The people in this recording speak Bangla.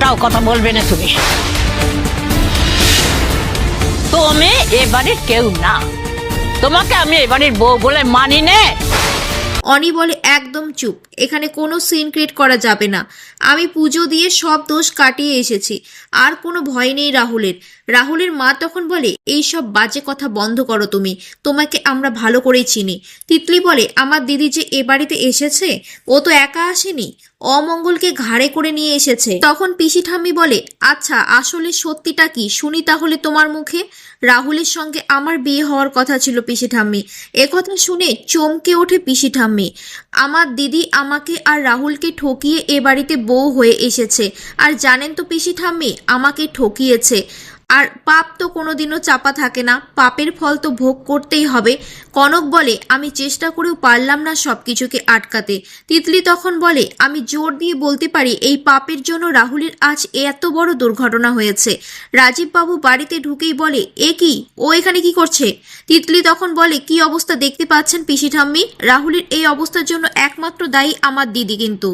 একটাও কথা বলবে না তুমি। তুমি এ বাড়ির কেউ না, তোমাকে আমি এ বাড়ির বউ বলে মানি নে। অনি বলে, একদম চুপ, এখানে কোনো সিন ক্রিয়েট করা যাবে না। আমি পুজো দিয়ে সব দোষ কাটিয়ে এসেছি, আর কোনো ভয় নেই রাহুলের। রাহুলের মা তখন বলে, এই সব বাজে কথা বন্ধ করো তুমি, তোমাকে আমরা ভালো করেই চিনি। তিতলি বলে, আমার দিদি যে এ বাড়িতে এসেছে, ও তো একা আসেনি, অমঙ্গলকে ঘাড়ে করে নিয়ে এসেছে। তখন পিসি ঠাম্মি বলে, আচ্ছা আসলে সত্যিটা কি শুনি তাহলে তোমার মুখে। রাহুলের সঙ্গে আমার বিয়ে হওয়ার কথা ছিল পিসি ঠাম্মি। একথা শুনে চমকে ওঠে পিসি ঠাম্মি। আমার দিদি আমাকে আর রাহুলকে ঠকিয়ে এ বাড়িতে বউ হয়ে এসেছে, আর জানেন তো পিসি ঠাম্মি আমাকে ঠকিয়েছে। আর পাপ তো কোনোদিনও চাপা থাকে না, পাপের ফল তো ভোগ করতেই হবে। কনক বলে, আমি চেষ্টা করেও পারলাম না সব কিছুকে আটকাতে। তিতলি তখন বলে, আমি জোর দিয়ে বলতে পারি এই পাপের জন্য রাহুলের আজ এত বড় দুর্ঘটনা হয়েছে। রাজীব বাবু বাড়িতে ঢুকেই বলে, এ কি, ও এখানে কি করছে? তিতলি তখন বলে, কি অবস্থা দেখতে পাচ্ছেন পিসি ঠাম্মি, রাহুলের এই অবস্থার জন্য একমাত্র দায়ী আমার দিদি। কিন্তু